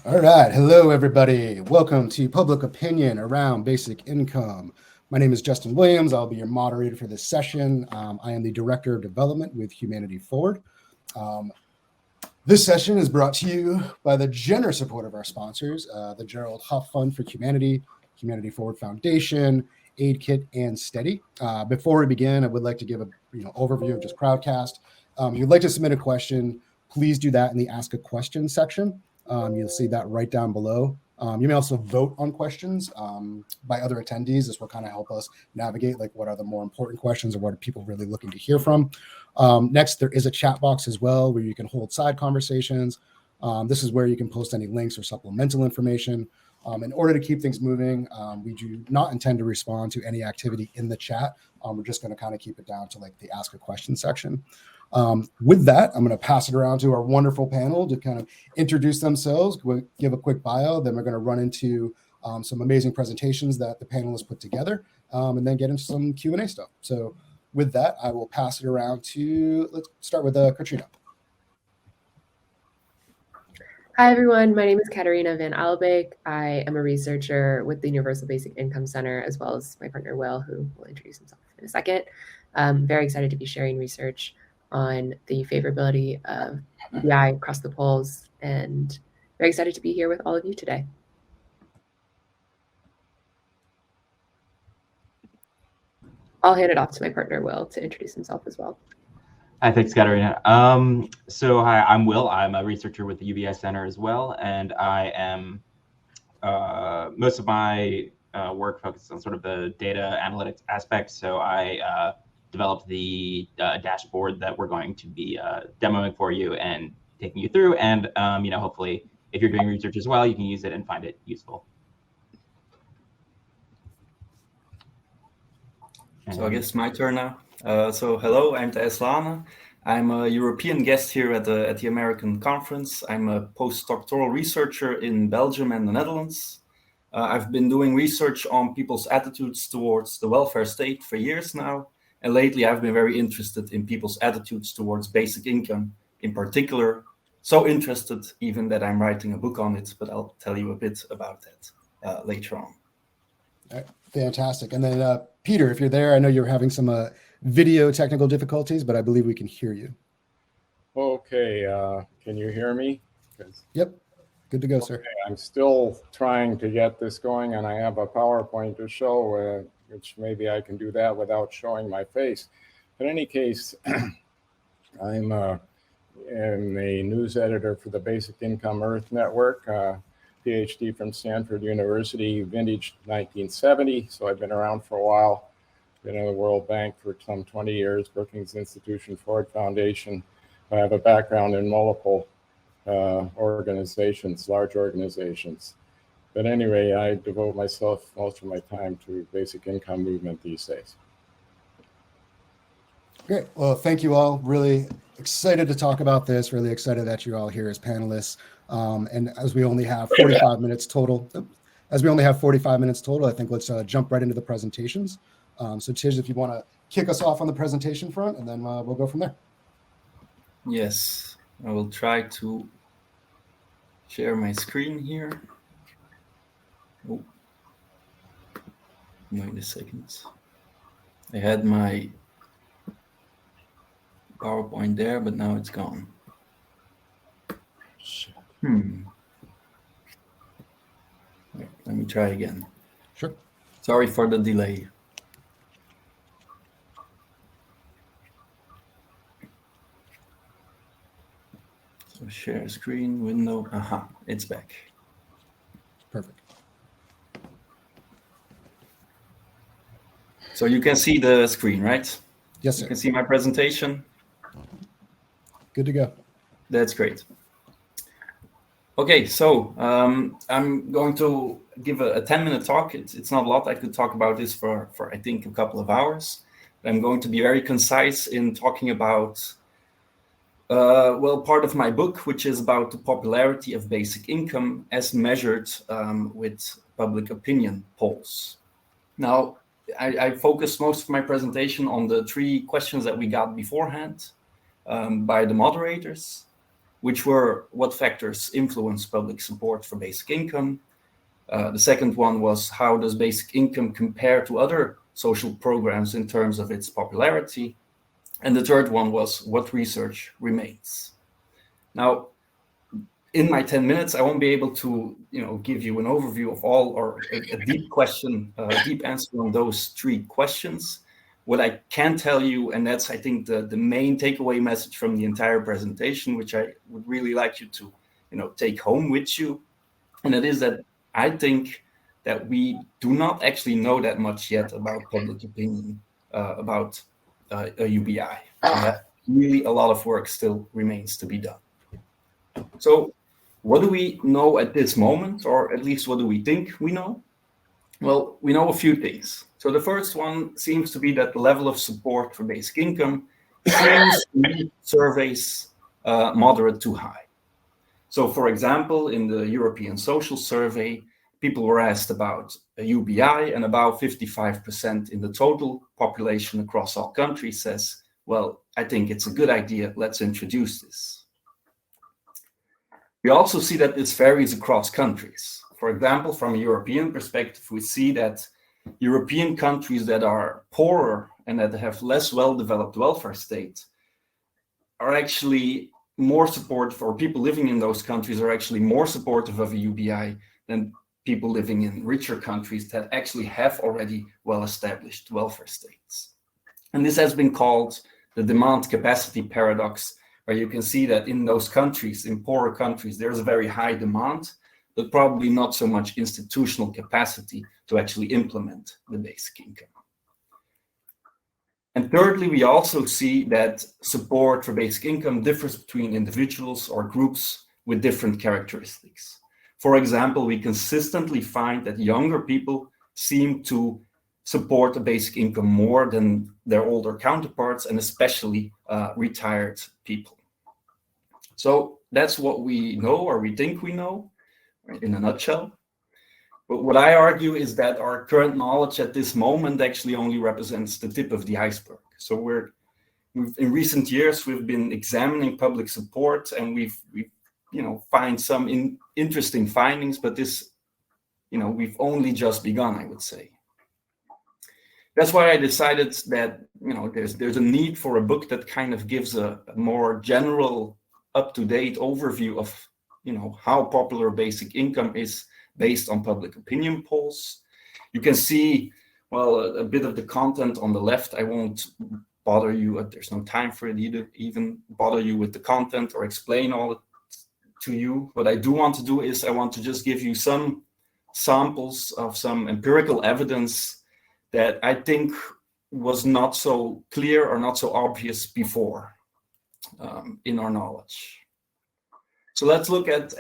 All right. Hello, everybody. Welcome to Public Opinion Around Basic Income. My name is Justin Williams. I'll be your moderator for this session. I am the Director of Development with Humanity Forward. This session is brought to you by the generous support of our sponsors, the Gerald Huff Fund for Humanity, Humanity Forward Foundation, Aid Kit, and Steady. Before we begin, I would like to give a overview of just Crowdcast. If you'd like to submit a question, please do that in the Ask a Question section. You'll see that right down below. You may also vote on questions by other attendees. This will kind of help us navigate what are the more important questions or what are people really looking to hear from. Next, there is a chat box as well where you can hold side conversations. This is where you can post any links or supplemental information. In order to keep things moving, we do not intend to respond to any activity in the chat. We're just going to kind of keep it down to the Ask a Question section. With that, I'm going to pass it around to our wonderful panel to kind of introduce themselves, give a quick bio, then we're going to run into some amazing presentations that the panelists put together, and then get into some Q&A stuff. So with that, I will pass it around to, let's start with Katarina. Hi, everyone. My name is Katarina van Alebeek. I am a researcher with the Universal Basic Income Center, as well as my partner, Will, who will introduce himself in a second. I'm very excited to be sharing research on the favorability of UBI across the polls, and very excited to be here with all of you today. I'll hand it off to my partner, Will, to introduce himself as well. Hi, thanks, Katarina. So hi, I'm Will. I'm a researcher with the UBI Center as well, and I am most of my work focuses on sort of the data analytics aspect. So I developed the dashboard that we're going to be demoing for you and taking you through. And hopefully, if you're doing research as well, you can use it and find it useful. So I guess my turn now. So hello, I'm Tijs Laenen. I'm a European guest here at the American conference. I'm a postdoctoral researcher in Belgium and the Netherlands. I've been doing research on people's attitudes towards the welfare state for years now. And lately, I've been very interested in people's attitudes towards basic income in particular. So interested even that I'm writing a book on it, but I'll tell you a bit about that later on. All right, fantastic. And then Peter, if you're there, I know you're having some video technical difficulties, but I believe we can hear you. Okay, can you hear me? Yep, good to go, sir. I'm still trying to get this going, and I have a PowerPoint to show, which maybe I can do that without showing my face. In any case, I'm a news editor for the Basic Income Earth Network, PhD from Stanford University, vintage 1970, so I've been around for a while. Been in the World Bank for some 20 years, Brookings Institution, Ford Foundation. I have a background in multiple organizations, large organizations. But anyway, I devote most of my time to basic income movement these days. Great. Well, thank you all. Really excited to talk about this. Really excited that you're all here as panelists. And as we only have 45 minutes total, I think let's jump right into the presentations. So Tijs, if you want to kick us off on the presentation front, and then we'll go from there. Yes, I will try to share my screen here. Oh, wait a second. I had my PowerPoint there, but now it's gone. Wait, let me try again. Sure. Sorry for the delay. So share screen window. Aha, it's back. Perfect. So you can see the screen, right? Yes, sir. You can see my presentation. Good to go. That's great. Okay, so I'm going to give a 10-minute talk. It's not a lot. I could talk about this for I think a couple of hours. I'm going to be very concise in talking about part of my book, which is about the popularity of basic income as measured with public opinion polls. Now, I focused most of my presentation on the 3 questions that we got beforehand by the moderators. which were what factors influence public support for basic income. The second one was, how does basic income compare to other social programs in terms of its popularity? And the third one was, what research remains? Now, in my 10 minutes, I won't be able to, give you an overview of all, or a deep answer on those three questions. What I can tell you, and that's, I think, the main takeaway message from the entire presentation, which I would really like you to, take home with you, and it is that I think that we do not actually know that much yet about public opinion, about a UBI. And that really a lot of work still remains to be done. So what do we know at this moment, or at least what do we think we know? Well, we know a few things. So the first one seems to be that the level of support for basic income seems to meet surveys moderate to high. So for example, in the European Social Survey, people were asked about a UBI, and about 55% in the total population across all countries says, well, I think it's a good idea, let's introduce this. We also see that this varies across countries. For example, from a European perspective, we see that European countries that are poorer and that have less well-developed welfare states are actually more supportive, or people living in those countries are actually more supportive of a UBI than people living in richer countries that actually have already well-established welfare states. And this has been called the demand capacity paradox, where you can see that in those countries, in poorer countries, there's a very high demand, but probably not so much institutional capacity to actually implement the basic income. And thirdly, we also see that support for basic income differs between individuals or groups with different characteristics. For example, we consistently find that younger people seem to support the basic income more than their older counterparts, and especially retired people. So that's what we know, or we think we know, in a nutshell. But what I argue is that our current knowledge at this moment actually only represents the tip of the iceberg. So in recent years, we've been examining public support, and we've find some interesting findings, but this, we've only just begun, I would say. That's why I decided that, there's a need for a book that kind of gives a more general, up-to-date overview of, how popular basic income is based on public opinion polls. You can see, well, a bit of the content on the left. I won't bother you, there's no time for it either, even bother you with the content or explain all it to you. What I do want to do is I want to just give you some samples of some empirical evidence that I think was not so clear or not so obvious before in our knowledge. So let's look at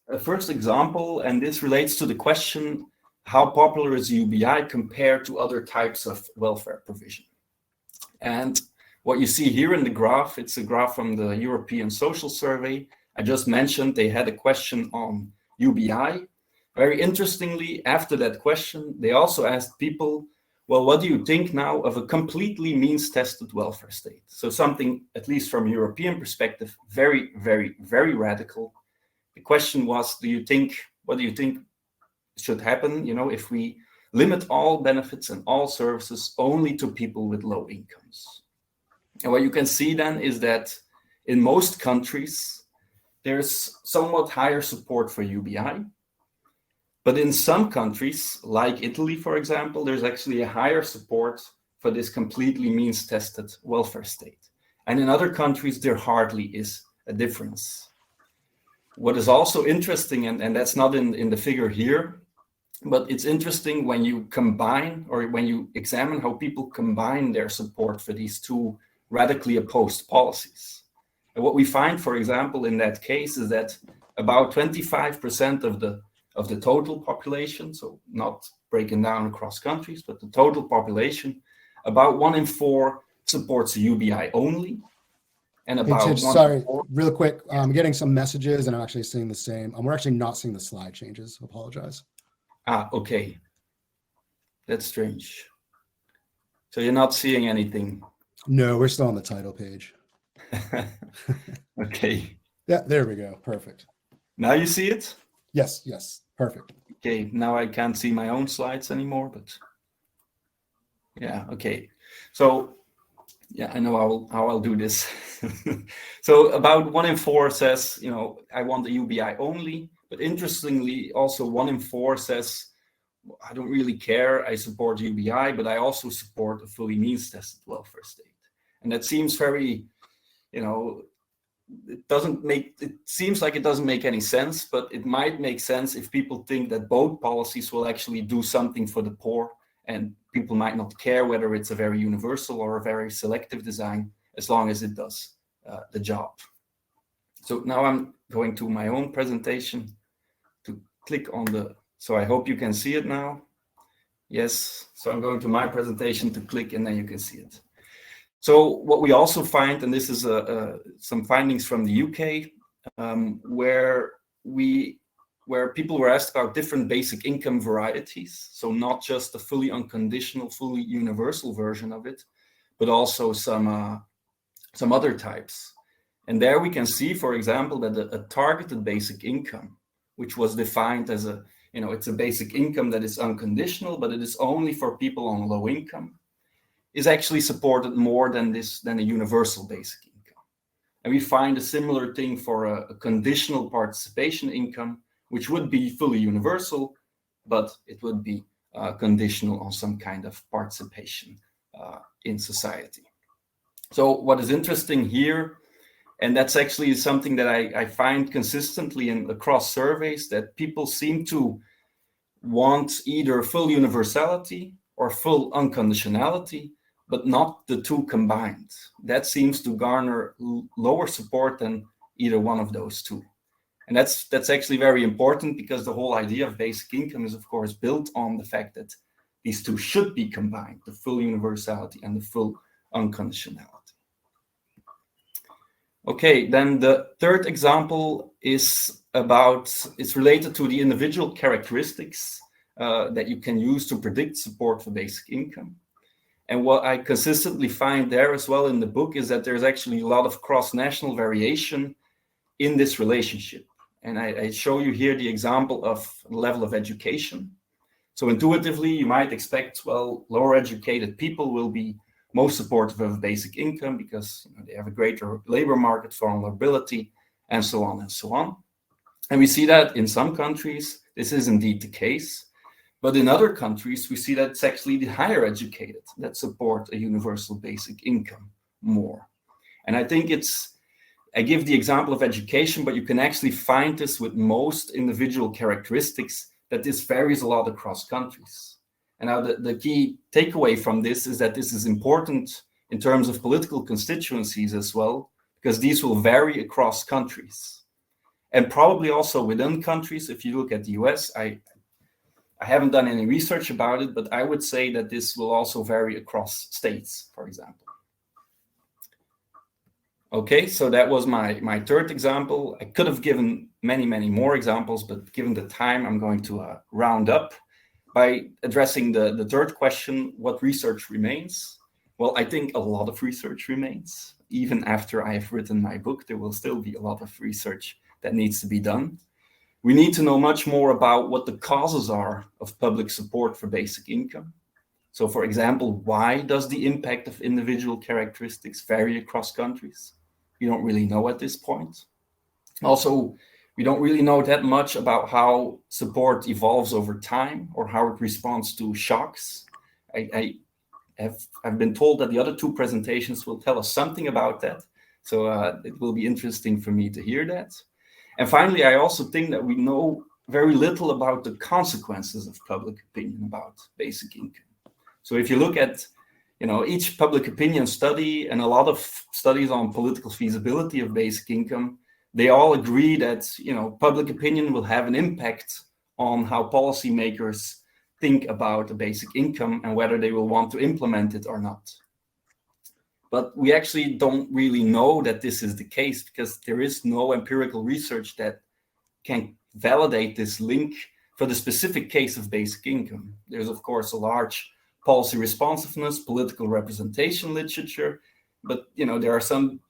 a first example, and this relates to the question, how popular is UBI compared to other types of welfare provision? And what you see here in the graph, it's a graph from the European Social Survey. I just mentioned they had a question on UBI. Very interestingly, after that question, they also asked people, well, what do you think now of a completely means-tested welfare state? So something, at least from a European perspective, very, very, very radical. The question was, what do you think should happen, if we limit all benefits and all services only to people with low incomes? And what you can see then is that in most countries, there's somewhat higher support for UBI. But in some countries, like Italy, for example, there's actually a higher support for this completely means-tested welfare state. And in other countries, there hardly is a difference. What is also interesting, and that's not in the figure here, but it's interesting when you combine, or when you examine how people combine their support for these two radically opposed policies. And what we find, for example, in that case is that about 25% of the total population, so not breaking down across countries, but the total population, about 1 in 4 supports a UBI only. And about hey, Tijs, sorry, real quick, I'm getting some messages and I'm actually seeing the same. We're actually not seeing the slide changes. Apologize. Okay. That's strange. So you're not seeing anything? No, we're still on the title page. Okay. Yeah, there we go. Perfect. Now you see it? Yes, perfect. Okay, now I can't see my own slides anymore, but yeah, okay. So yeah, I know how I'll do this. So about 1 in 4 says, I want a UBI only, but interestingly, also 1 in 4 says, I don't really care, I support UBI, but I also support a fully means-tested welfare state. And that seems very, it seems like it doesn't make any sense, but it might make sense if people think that both policies will actually do something for the poor, and people might not care whether it's a very universal or a very selective design, as long as it does the job. So now I'm going to my own presentation to click on so I hope you can see it now. Yes, so I'm going to my presentation to click, and then you can see it. So what we also find, and this is some findings from the UK, where people were asked about different basic income varieties. So not just the fully unconditional, fully universal version of it, but also some other types. And there we can see, for example, that a targeted basic income, which was defined as it's a basic income that is unconditional, but it is only for people on low income, is actually supported more than a universal basic income. And we find a similar thing for a conditional participation income, which would be fully universal, but it would be conditional on some kind of participation in society. So what is interesting here, and that's actually something that I find consistently across surveys, that people seem to want either full universality or full unconditionality, but not the two combined. That seems to garner lower support than either one of those two. And that's actually very important, because the whole idea of basic income is, of course, built on the fact that these two should be combined, the full universality and the full unconditionality. Okay, then the third example is related to the individual characteristics that you can use to predict support for basic income. And what I consistently find there as well in the book is that there's actually a lot of cross-national variation in this relationship. And I show you here the example of level of education. So intuitively, you might expect, well, lower educated people will be most supportive of basic income because they have a greater labor market vulnerability, and so on and so on. And we see that in some countries, this is indeed the case. But in other countries, we see that it's actually the higher educated that support a universal basic income more. And I think I give the example of education, but you can actually find this with most individual characteristics, that this varies a lot across countries. And now the key takeaway from this is that this is important in terms of political constituencies as well, because these will vary across countries. And probably also within countries. If you look at the US, I haven't done any research about it, but I would say that this will also vary across states, for example. Okay, so that was my third example. I could have given many, many more examples, but given the time, I'm going to round up by addressing the third question: what research remains? Well, I think a lot of research remains. Even after I have written my book, there will still be a lot of research that needs to be done. We need to know much more about what the causes are of public support for basic income. So, for example, why does the impact of individual characteristics vary across countries? We don't really know at this point. Also, we don't really know that much about how support evolves over time or how it responds to shocks. I've been told that the other two presentations will tell us something about that. So it will be interesting for me to hear that. And finally, I also think that we know very little about the consequences of public opinion about basic income. So if you look at each public opinion study and a lot of studies on political feasibility of basic income, they all agree that public opinion will have an impact on how policymakers think about the basic income and whether they will want to implement it or not. But we actually don't really know that this is the case, because there is no empirical research that can validate this link for the specific case of basic income. There's, of course, a large policy responsiveness, political representation literature, but there are some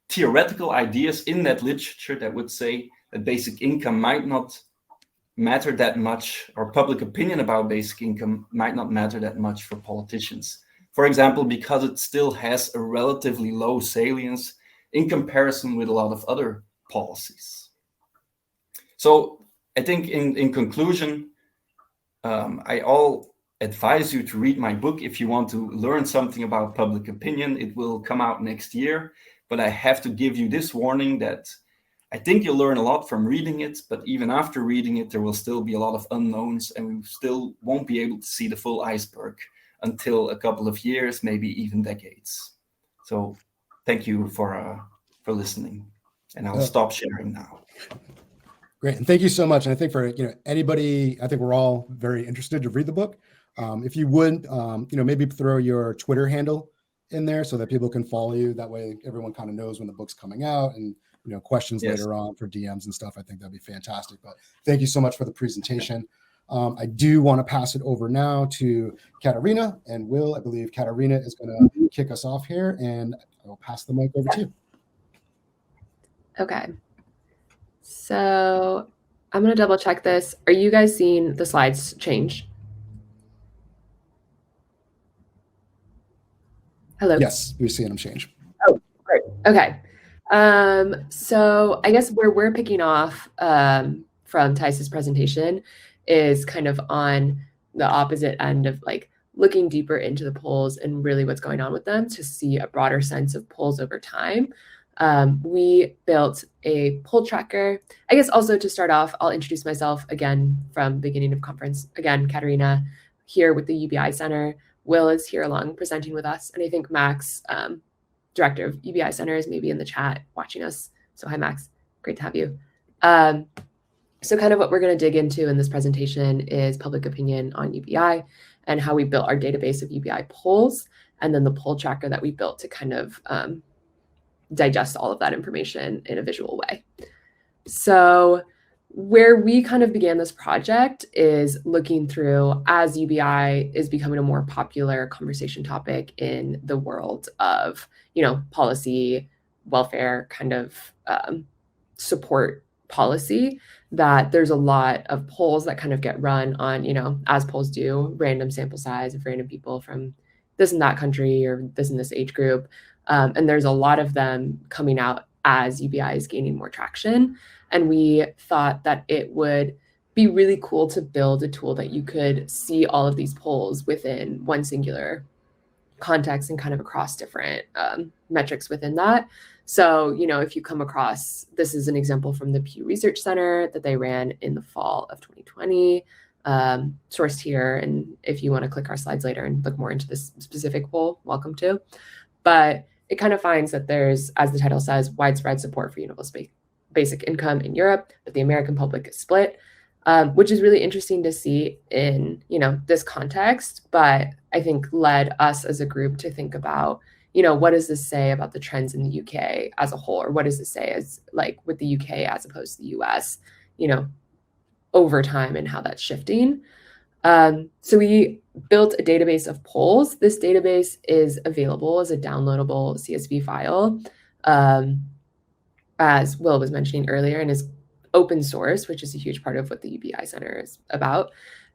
theoretical ideas in that literature that would say that basic income might not matter that much, or public opinion about basic income might not matter that much for politicians. For example, because it still has a relatively low salience in comparison with a lot of other policies. So I think in conclusion, I all advise you to read my book if you want to learn something about public opinion. It will come out next year, but I have to give you this warning that I think you'll learn a lot from reading it, but even after reading it, there will still be a lot of unknowns, and we still won't be able to see the full iceberg until a couple of years, maybe even decades. So thank you for listening, and I'll stop sharing now. Great, and thank you so much. And I think for anybody, I think we're all very interested to read the book. If you would, maybe throw your Twitter handle in there so that people can follow you. That way, everyone kind of knows when the book's coming out, and questions later on for DMs and stuff. I think that'd be fantastic. But thank you so much for the presentation. I do want to pass it over now to Katarina and Will. I believe Katarina is going to kick us off here, and I will pass the mic over to you. Okay. So I'm going to double check this. Are you guys seeing the slides change? Hello? Yes, we're seeing them change. Oh, great. Okay. So I guess where we're picking off from Tijs's presentation is kind of on the opposite end of like looking deeper into the polls and really what's going on with them to see a broader sense of polls over time. We built a poll tracker. I guess also to start off, I'll introduce myself again from beginning of conference. Again, Katarina here with the UBI Center. Will is here along presenting with us. And I think Max, director of UBI Center, is maybe in the chat watching us. So hi, Max. Great to have you. So kind of what we're going to dig into in this presentation is public opinion on UBI and how we built our database of UBI polls, and then the poll tracker that we built to kind of digest all of that information in a visual way. So where we kind of began this project is looking through, as UBI is becoming a more popular conversation topic in the world of, policy, welfare, kind of support policy, that there's a lot of polls that kind of get run on, as polls do, random sample size of random people from this and that country or this and this age group. And there's a lot of them coming out as UBI is gaining more traction. And we thought that it would be really cool to build a tool that you could see all of these polls within one singular context and kind of across different metrics within that. So, if you come across, this is an example from the Pew Research Center that they ran in the fall of 2020, sourced here. And if you want to click our slides later and look more into this specific poll, welcome to. But it kind of finds that there's, as the title says, widespread support for universal basic income in Europe, but the American public is split, which is really interesting to see in, this context. But I think led us as a group to think about, what does this say about the trends in the UK as a whole? Or what does this say as like with the UK as opposed to the US, over time and how that's shifting? So we built a database of polls. This database is available as a downloadable CSV file, as Will was mentioning earlier, and is open source, which is a huge part of what the UBI Center is about,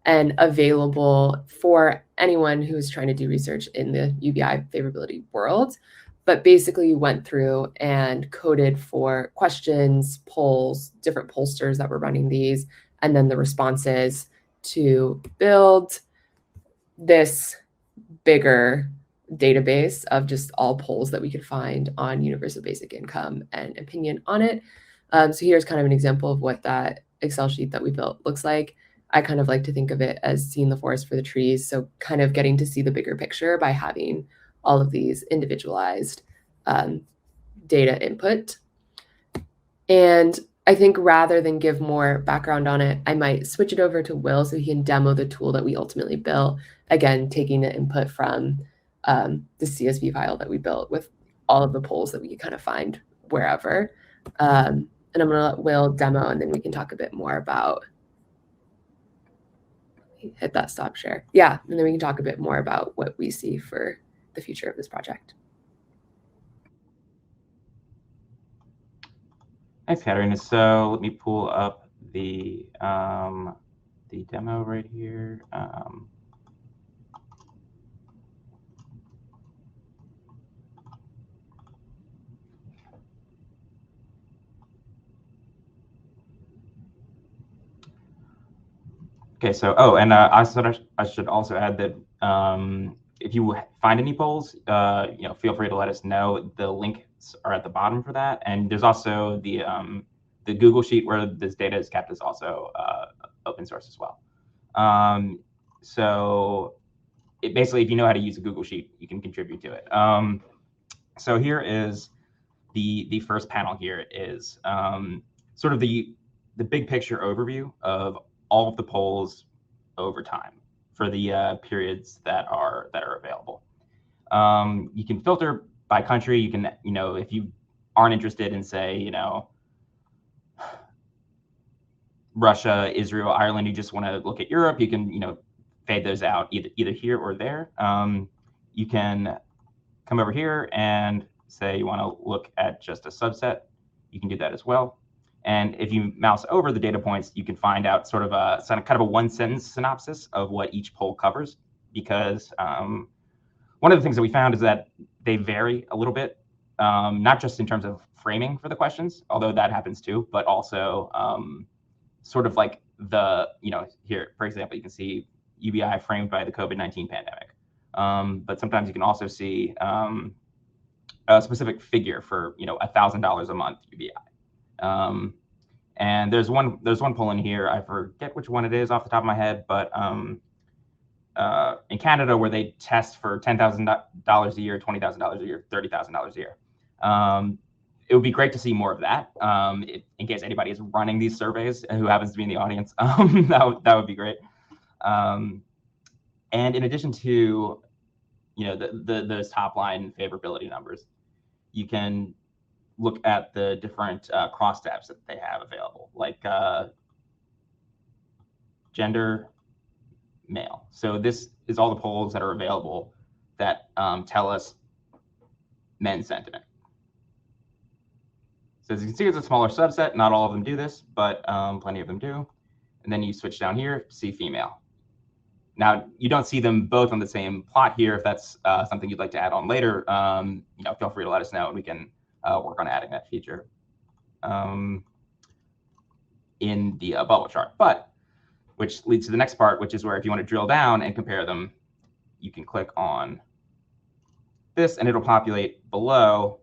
and available for anyone who is trying to do research in the UBI favorability world. But basically went through and coded for questions, polls, different pollsters that were running these, and then the responses to build this bigger database of just all polls that we could find on universal basic income and opinion on it. So here's kind of an example of what that Excel sheet that we built looks like. I kind of like to think of it as seeing the forest for the trees. So kind of getting to see the bigger picture by having all of these individualized data input. And I think rather than give more background on it, I might switch it over to Will so he can demo the tool that we ultimately built. Again, taking the input from the CSV file that we built with all of the polls that we could kind of find wherever. And I'm going to let Will demo, and then we can talk a bit more about, hit that stop share. Yeah, and then we can talk a bit more about what we see for the future of this project. Thanks, Katarina. So let me pull up the demo right here. Okay, so I should also add that if you find any polls, feel free to let us know. The links are at the bottom for that, and there's also the Google sheet where this data is kept is also open source as well. So basically, if you know how to use a Google sheet, you can contribute to it. So here is the first panel. Here is sort of the big picture overview of all of the polls over time for the periods that are available. You can filter by country. You can, if you aren't interested in, say, Russia, Israel, Ireland, you just want to look at Europe, you can, fade those out either here or there. You can come over here and say you want to look at just a subset. You can do that as well. And if you mouse over the data points, you can find out sort of kind of a one-sentence synopsis of what each poll covers, because one of the things that we found is that they vary a little bit, not just in terms of framing for the questions, although that happens too, but also sort of like here, for example, you can see UBI framed by the COVID-19 pandemic. But sometimes you can also see a specific figure for, $1,000 a month UBI. And there's one poll in here, I forget which one it is off the top of my head, but in Canada, where they test for $10,000 a year, $20,000 a year, $30,000 a year. It would be great to see more of that, in case anybody is running these surveys and who happens to be in the audience. That would be great. And in addition to, those top line favorability numbers, you can look at the different crosstabs that they have available, like gender, male. So this is all the polls that are available that tell us men's sentiment. So as you can see, it's a smaller subset. Not all of them do this, but plenty of them do. And then you switch down here to see female. Now, you don't see them both on the same plot here. If that's something you'd like to add on later, feel free to let us know, and we can work on adding that feature in the bubble chart. But which leads to the next part, which is where if you want to drill down and compare them, you can click on this, and it'll populate below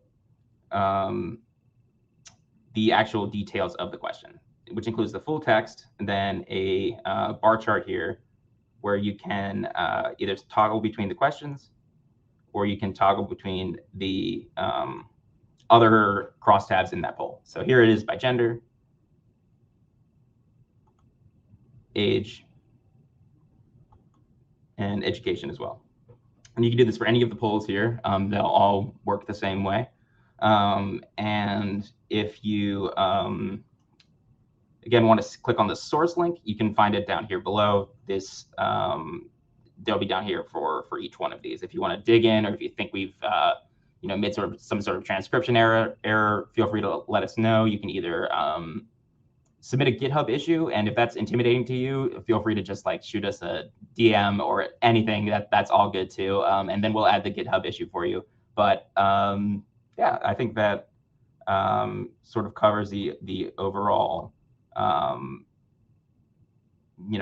the actual details of the question, which includes the full text, and then a bar chart here where you can either toggle between the questions, or you can toggle between the other crosstabs in that poll. So here it is by gender, age, and education as well. And you can do this for any of the polls here. They'll all work the same way. And if you, again, want to click on the source link, you can find it down here below. This, they'll be down here for each one of these. If you want to dig in, or if you think we've made some sort of transcription error, feel free to let us know. You can either submit a GitHub issue, and if that's intimidating to you, feel free to just shoot us a DM or anything. That's all good too, and then we'll add the GitHub issue for you. But yeah, I think that sort of covers the overall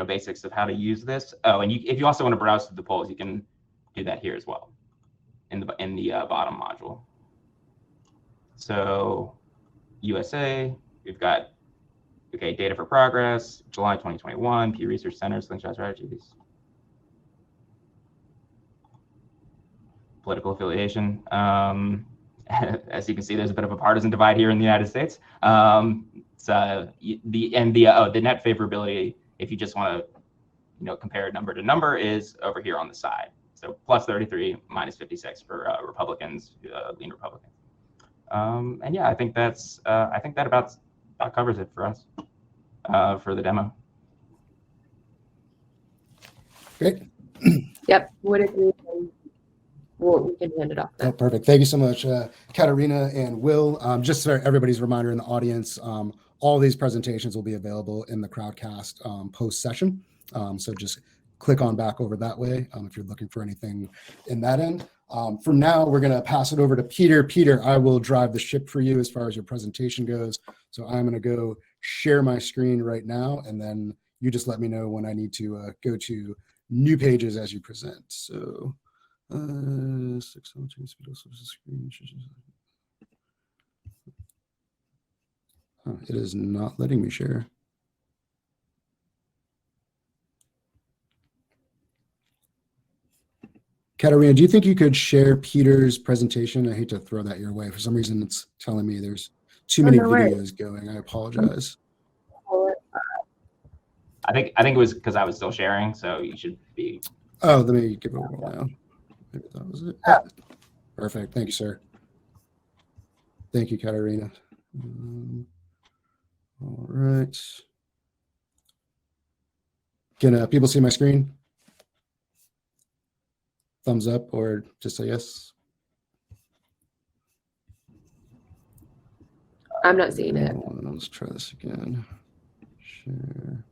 basics of how to use this. Oh, and if you also want to browse through the polls, you can do that here as well in the bottom module. So USA, we've got data for progress, July 2021, Pew Research Center, Slingshot Strategies. Political affiliation. As you can see, there's a bit of a partisan divide here in the United States. So the net favorability, if you just want to compare number to number, is over here on the side. So plus 33, minus 56 for Republicans, lean Republicans. And yeah, I think that about covers it for us for the demo. Great. Yep, would agree. we can hand it off Oh, then. perfect. Thank you so much, Katarina and Will. Just for everybody's reminder in the audience, all these presentations will be available in the Crowdcast post session. So just click on back over that way if you're looking for anything in that end. For now, we're going to pass it over to Peter. Peter, I will drive the ship for you as far as your presentation goes. So I'm going to go share my screen right now, and then you just let me know when I need to go to new pages as you present. So 602 speed also screen. It is not letting me share. Katarina, do you think you could share Peter's presentation? I hate to throw that your way. For some reason, it's telling me there's too many videos going. I apologize. I think it was because I was still sharing, so you should be. Oh, let me give it a whirl now. Maybe that was it. Oh, perfect. Thank you, sir. Thank you, Katarina. All right. Can people see my screen? Thumbs up or just say yes? I'm not seeing it. Let's try this again. Share.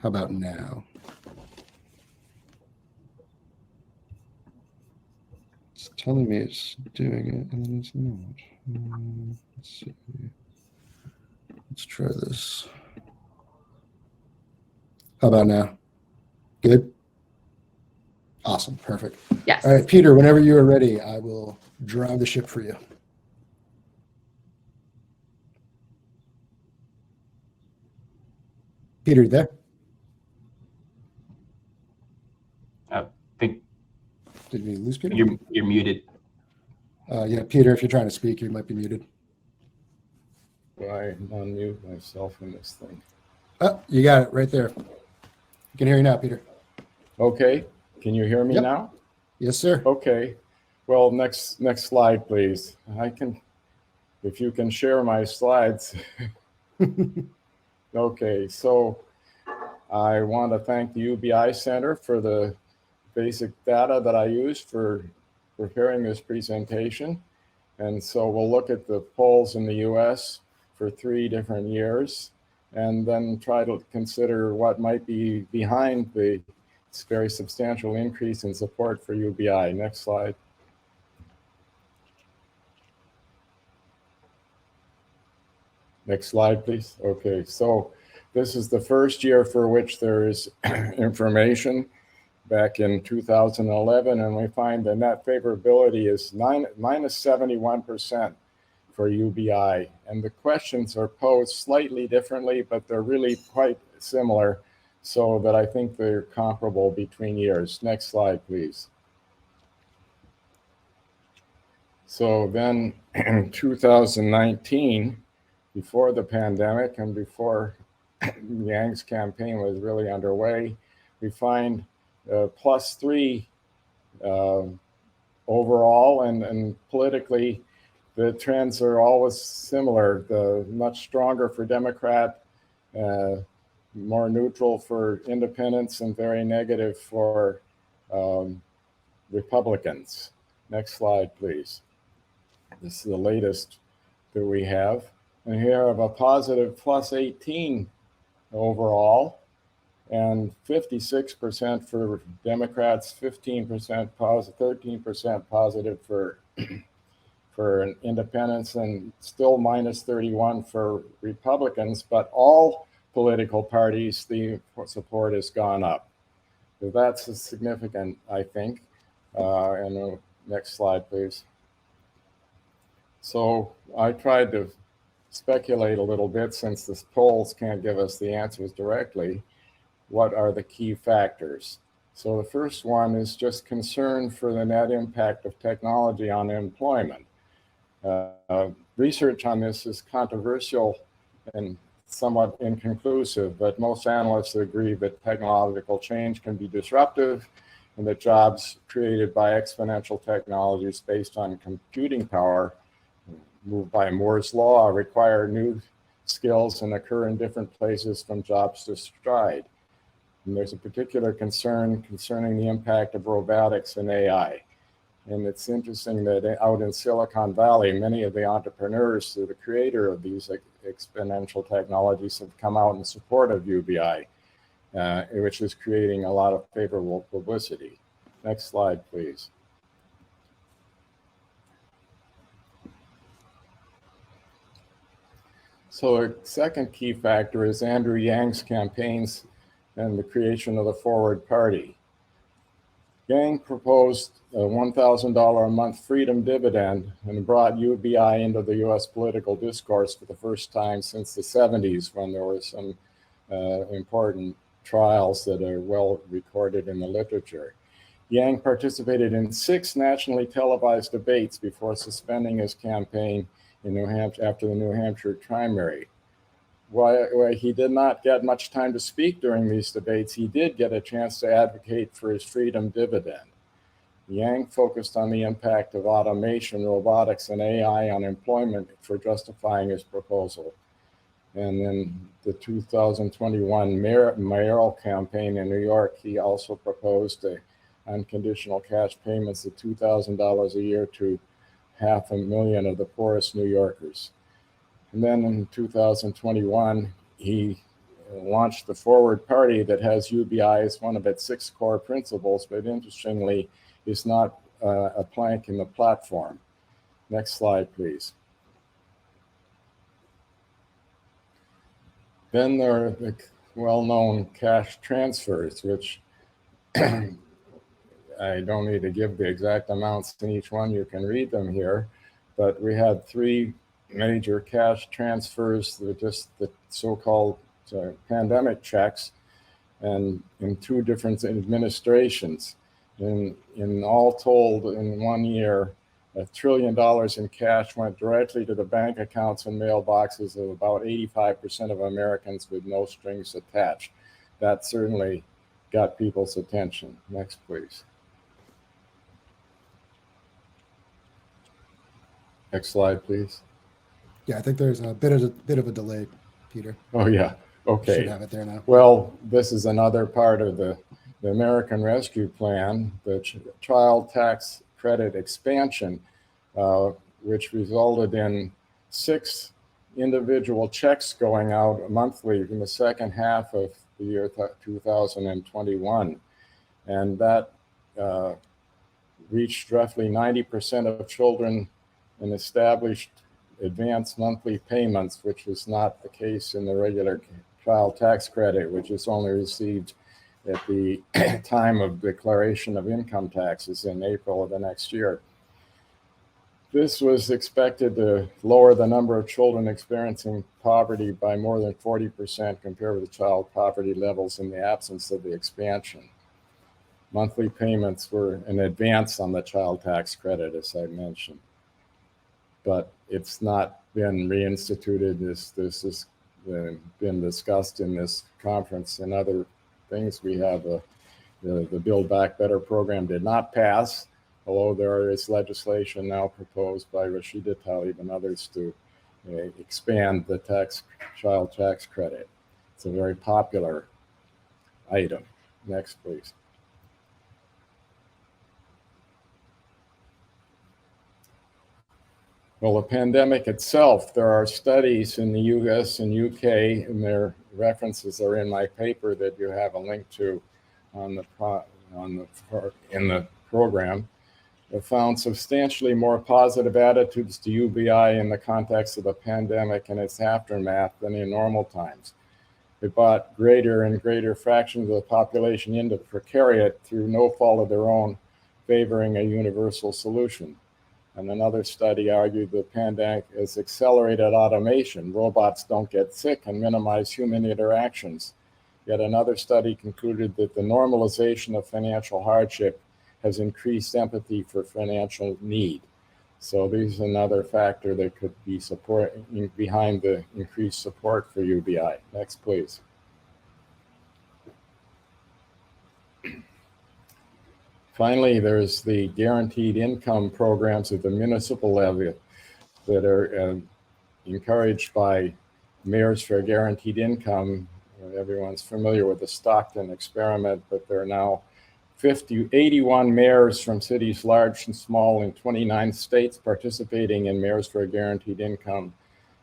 How about now? It's telling me it's doing it, and then it's not. Let's see. Let's try this. How about now? Good? Awesome. Perfect. Yes. All right, Peter, whenever you are ready, I will drive the ship for you. Peter, you there? I think Did we lose Peter? you're muted. Yeah, Peter, if you're trying to speak, you might be muted. Do I unmute myself in this thing? Oh, you got it right there. I can hear you now, Peter. Okay. Can you hear me Yep. now? Yes, sir. Okay. Well, next slide, please. If you can share my slides. Okay, so I want to thank the UBI Center for the basic data that I used for preparing this presentation. And so we'll look at the polls in the US for 3 different years, and then try to consider what might be behind this very substantial increase in support for UBI. Next slide. Next slide, please. Okay, so this is the first year for which there is information back in 2011, and we find the net favorability is minus 71% for UBI. And the questions are posed slightly differently, but they're really quite similar, so that I think they're comparable between years. Next slide, please. So then in 2019, before the pandemic and before Yang's campaign was really underway, we find +3 overall, and politically, the trends are always similar. The much stronger for Democrat, more neutral for independents, and very negative for Republicans. Next slide, please. This is the latest that we have. And here I have a positive +18 overall, and 56% for Democrats, 15% positive, 13% positive for independents, and still minus 31 for Republicans. But all political parties, the support has gone up. So that's significant, I think. And next slide, please. So I tried to speculate a little bit, since the polls can't give us the answers directly. What are the key factors? So the first one is just concern for the net impact of technology on employment. Research on this is controversial and somewhat inconclusive, but most analysts agree that technological change can be disruptive, and that jobs created by exponential technologies based on computing power, moved by Moore's law, require new skills and occur in different places from jobs to stride. And there's a particular concern concerning the impact of robotics and AI. And it's interesting that out in Silicon Valley, many of the entrepreneurs, the creator of these exponential technologies, have come out in support of UBI, which is creating a lot of favorable publicity. Next slide, please. So a second key factor is Andrew Yang's campaigns and the creation of the Forward Party. Yang proposed a $1,000 a month freedom dividend and brought UBI into the US political discourse for the first time since the 70s, when there were some important trials that are well recorded in the literature. Yang participated in 6 nationally televised debates before suspending his campaign in New Hampshire after the New Hampshire primary. While he did not get much time to speak during these debates, he did get a chance to advocate for his freedom dividend. Yang focused on the impact of automation, robotics, and AI on employment for justifying his proposal. And in the 2021 mayoral campaign in New York, he also proposed unconditional cash payments of $2,000 a year to 500,000 of the poorest New Yorkers. And then in 2021, he launched the Forward Party that has UBI as one of its 6 core principles, but interestingly, is not a plank in the platform. Next slide, please. Then there are the well-known cash transfers, which I don't need to give the exact amounts in each one. You can read them here. But we had 3 major cash transfers, just the so-called pandemic checks, and in 2 different administrations. In all told, in 1 year, $1 trillion in cash went directly to the bank accounts and mailboxes of about 85% of Americans with no strings attached. That certainly got people's attention. Next, please. Next slide, please. Yeah, I think there's a bit of a delay, Peter. Oh, yeah. Okay. Should have it there now. Well, this is another part of the American Rescue Plan, the child tax credit expansion, which resulted in 6 individual checks going out monthly in the second half of the year 2021. And that reached roughly 90% of children in established advanced monthly payments, which is not the case in the regular child tax credit, which is only received at the time of declaration of income taxes in April of the next year. This was expected to lower the number of children experiencing poverty by more than 40% compared with the child poverty levels in the absence of the expansion. Monthly payments were an advance on the child tax credit, as I mentioned. But it's not been reinstituted. This has been discussed in this conference and other things. We have the Build Back Better program did not pass, although there is legislation now proposed by Rashida Tlaib and others to expand the child tax credit. It's a very popular item. Next, please. Well, the pandemic itself, there are studies in the US and UK, and their references are in my paper that you have a link to in the program, have found substantially more positive attitudes to UBI in the context of the pandemic and its aftermath than in normal times. It brought greater and greater fractions of the population into precariat through no fault of their own, favoring a universal solution. And another study argued the pandemic has accelerated automation. Robots don't get sick and minimize human interactions. Yet another study concluded that the normalization of financial hardship has increased empathy for financial need. So this is another factor that could be behind the increased support for UBI. Next, please. Finally, there's the guaranteed income programs at the municipal level that are encouraged by Mayors for Guaranteed Income Everyone's familiar with the Stockton experiment, but there are now 81 mayors from cities large and small in 29 states participating in Mayors for a Guaranteed Income.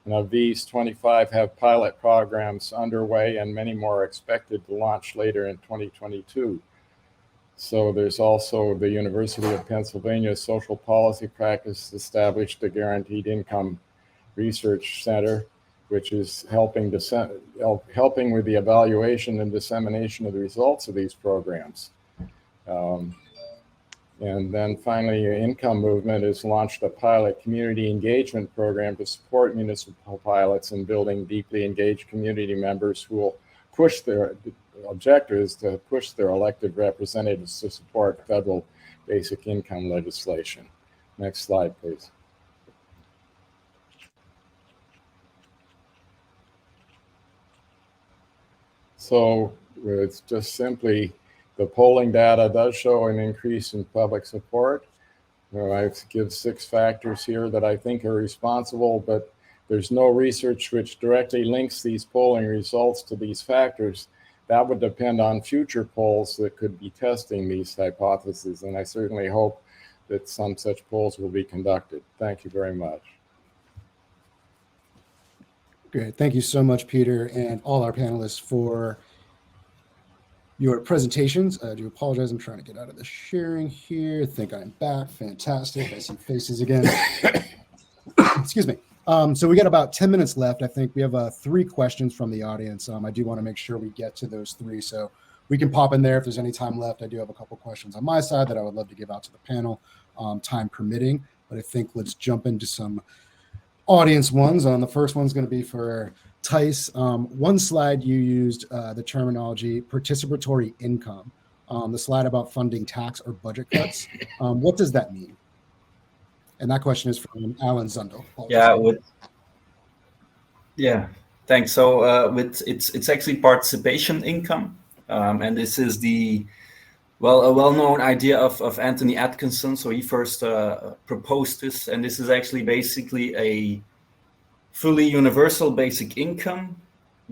And of these, 25 have pilot programs underway and many more are expected to launch later in 2022. So there's also the University of Pennsylvania Social Policy Practice established the Guaranteed Income Research Center, which is helping with the evaluation and dissemination of the results of these programs. And then finally, Income Movement has launched a pilot community engagement program to support municipal pilots in building deeply engaged community members who will push their objectives to push their elected representatives to support federal basic income legislation. Next slide, please. So it's just simply the polling data does show an increase in public support. I give 6 factors here that I think are responsible, but there's no research which directly links these polling results to these factors. That would depend on future polls that could be testing these hypotheses, and I certainly hope that some such polls will be conducted. Thank you very much. Great. Thank you so much, Peter, and all our panelists for your presentations. I do apologize. I'm trying to get out of the sharing here. I think I'm back. Fantastic. I see faces again. Excuse me. So we got about 10 minutes left. I think we have 3 questions from the audience. I do want to make sure we get to those 3. So we can pop in there if there's any time left. I do have a couple questions on my side that I would love to give out to the panel, time permitting. But I think let's jump into some audience ones. The first one's going to be for Tijs. One slide you used the terminology participatory income. The slide about funding tax or budget cuts. What does that mean? And that question is from Alan Zundel. Thanks. So it's actually participation income, and this is a well-known idea of Anthony Atkinson. So he first proposed this, and this is actually basically a fully universal basic income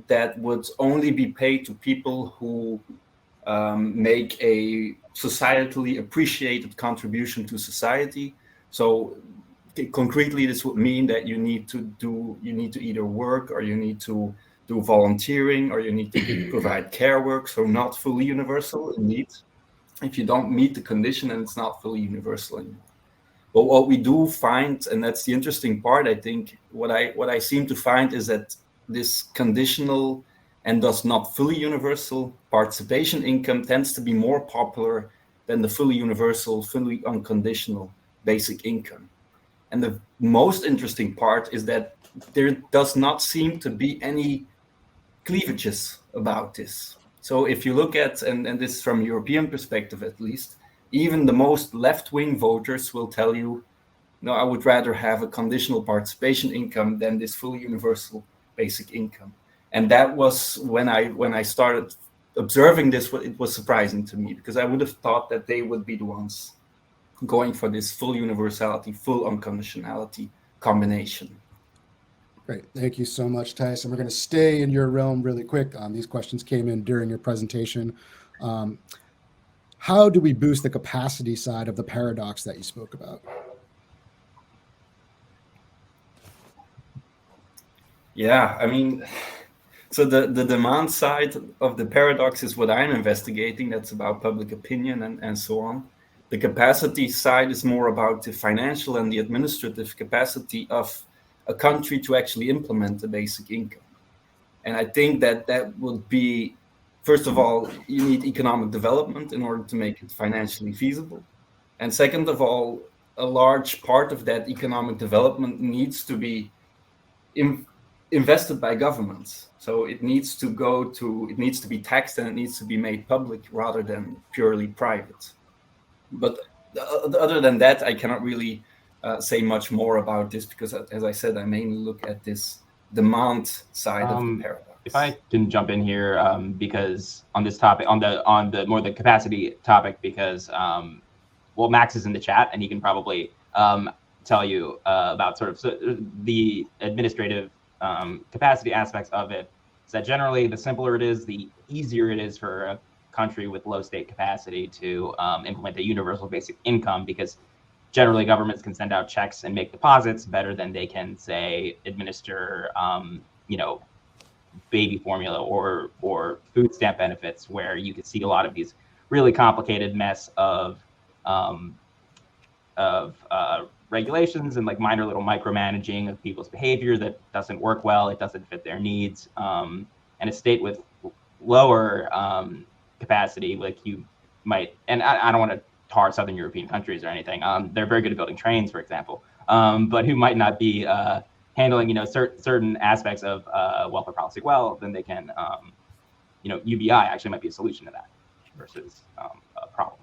that would only be paid to people who make a societally appreciated contribution to society. So concretely, this would mean that you need to either work, or you need to do volunteering, or you need to provide care work. So not fully universal indeed. If you don't meet the condition, then it's not fully universal anymore. But what we do find, and that's the interesting part, I think, what I seem to find is that this conditional and thus not fully universal participation income tends to be more popular than the fully universal, fully unconditional basic income. And the most interesting part is that there does not seem to be any cleavages about this. So if you look at, and this is from a European perspective at least, even the most left-wing voters will tell you, no, I would rather have a conditional participation income than this fully universal basic income. And that was when I started observing this, it was surprising to me, because I would have thought that they would be the ones going for this full universality, full unconditionality combination. Great. Thank you so much, Tijs. And we're going to stay in your realm really quick. These questions came in during your presentation. How do we boost the capacity side of the paradox that you spoke about? Yeah, I mean, so the demand side of the paradox is what I'm investigating. That's about public opinion and so on. The capacity side is more about the financial and the administrative capacity of a country to actually implement the basic income. And I think that would be, first of all, you need economic development in order to make it financially feasible. And second of all, a large part of that economic development needs to be invested by governments. So it needs to be taxed, and it needs to be made public rather than purely private. But other than that, I cannot really say much more about this, because, as I said, I mainly look at this demand side of the paradox. If I can jump in here, because on this topic, on the more the capacity topic, because Max is in the chat and he can probably tell you about sort of the administrative capacity aspects of it. is that generally the simpler it is, the easier it is for a country with low state capacity to implement a universal basic income, because generally governments can send out checks and make deposits better than they can, say, administer, baby formula or food stamp benefits, where you could see a lot of these really complicated mess of regulations and like minor little micromanaging of people's behavior that doesn't work well. It doesn't fit their needs. And a state with lower capacity, like you might, and I don't want to tar Southern European countries or anything. They're very good at building trains, for example, but who might not be handling, certain aspects of welfare policy well, then they can, UBI actually might be a solution to that versus a problem.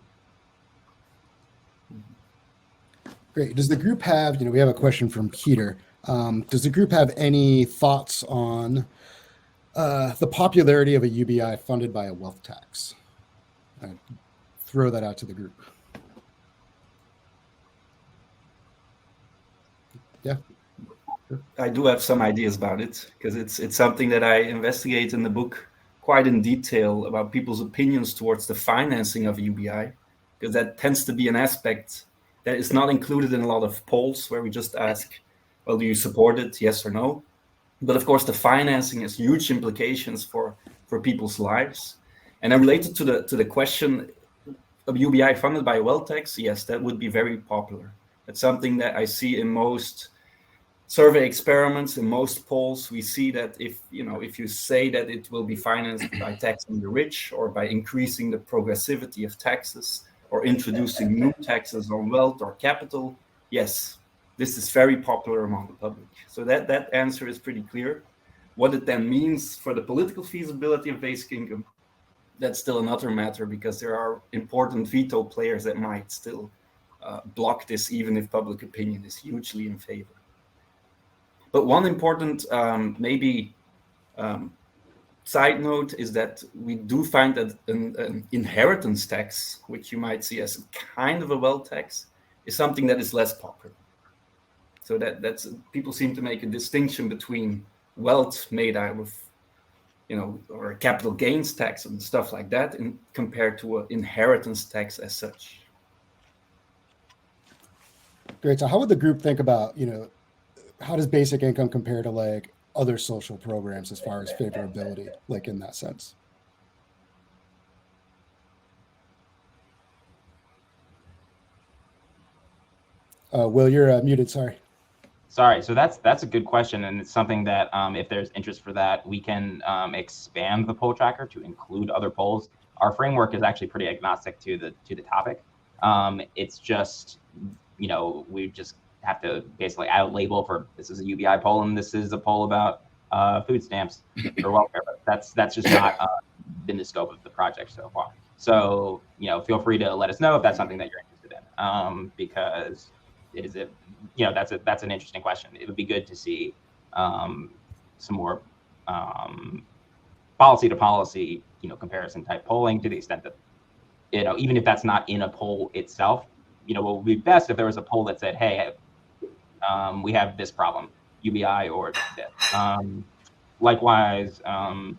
Great. Does the group have, we have a question from Peter. Does the group have any thoughts on the popularity of a UBI funded by a wealth tax? I'd throw that out to the group. Yeah. I do have some ideas about it, because it's something that I investigate in the book quite in detail, about people's opinions towards the financing of UBI, because that tends to be an aspect that is not included in a lot of polls, where we just ask, well, do you support it, yes or no? But of course, the financing has huge implications for people's lives. And then related to the question of UBI funded by a wealth tax, yes, that would be very popular. It's something that I see in most survey experiments, in most polls. We see that if you say that it will be financed by taxing the rich, or by increasing the progressivity of taxes, or introducing new taxes on wealth or capital, yes, this is very popular among the public. So that answer is pretty clear. What it then means for the political feasibility of basic income, that's still another matter, because there are important veto players that might still block this, even if public opinion is hugely in favor. But one important side note is that we do find that an inheritance tax, which you might see as kind of a wealth tax, is something that is less popular. So that's people seem to make a distinction between wealth made out of, or a capital gains tax and stuff like that, compared to an inheritance tax as such. Great. So how would the group think about, how does basic income compare to like other social programs as far as favorability, like in that sense? Will, you're muted. Sorry. So that's a good question, and it's something that if there's interest for that, we can expand the poll tracker to include other polls. Our framework is actually pretty agnostic to the topic. It's just we just have to basically add a label for this is a UBI poll and this is a poll about food stamps or welfare. But that's just not been the scope of the project so far. So feel free to let us know if that's something that you're interested in, because it is that's an interesting question. It would be good to see some more policy to policy comparison type polling, to the extent that even if that's not in a poll itself. What would be best if there was a poll that said, hey, we have this problem, UBI or this. Likewise, some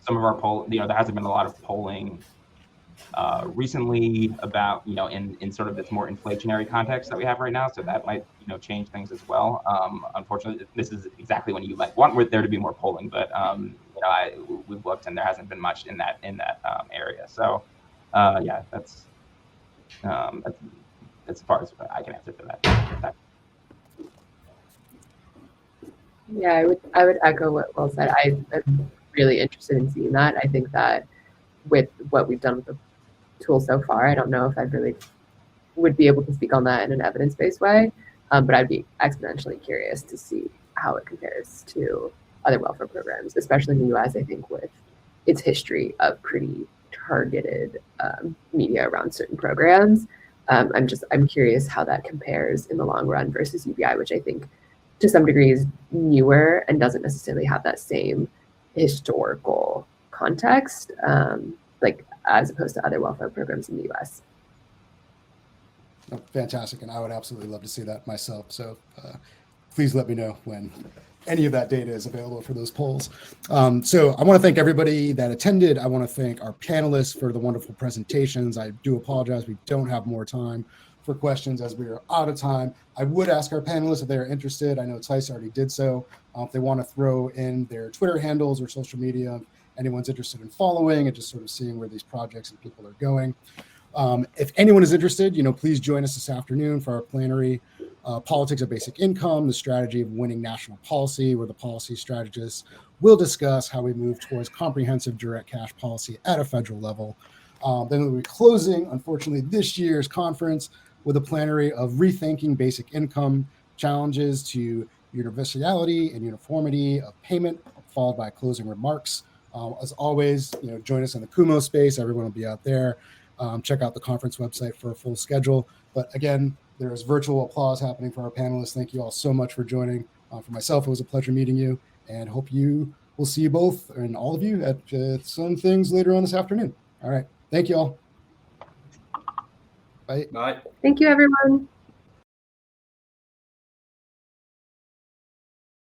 of our poll, there hasn't been a lot of polling recently about, in sort of this more inflationary context that we have right now. So that might, change things as well. Unfortunately, this is exactly when you might want there to be more polling, but we've looked and there hasn't been much in that area. So yeah, that's as far as I can answer for that. Yeah, I would echo what Will said. I'm really interested in seeing that. I think that with what we've done with the tool so far, I don't know if I really would be able to speak on that in an evidence-based way, but I'd be exponentially curious to see how it compares to other welfare programs, especially in the US, I think, with its history of pretty targeted media around certain programs. I'm curious how that compares in the long run versus UBI, which I think to some degree is newer and doesn't necessarily have that same historical context, like as opposed to other welfare programs in the US. Oh, fantastic. And I would absolutely love to see that myself. So please let me know when any of that data is available for those polls. So I want to thank everybody that attended. I want to thank our panelists for the wonderful presentations. I do apologize, we don't have more time for questions as we are out of time. I would ask our panelists if they're interested. I know Tijs already did so. If they want to throw in their Twitter handles or social media, anyone's interested in following and just sort of seeing where these projects and people are going. If anyone is interested, please join us this afternoon for our plenary, Politics of Basic Income, the Strategy of Winning National Policy, where the policy strategists will discuss how we move towards comprehensive direct cash policy at a federal level. Then we'll be closing, unfortunately, this year's conference with a plenary of Rethinking Basic Income, Challenges to Universality and Uniformity of Payment, followed by closing remarks. As always, join us in the Kumo space. Everyone will be out there. Check out the conference website for a full schedule. But again, there is virtual applause happening for our panelists. Thank you all so much for joining. For myself, it was a pleasure meeting you, and hope you will see you both and all of you at some things later on this afternoon. All right. Thank you all. Bye. Bye. Thank you, everyone.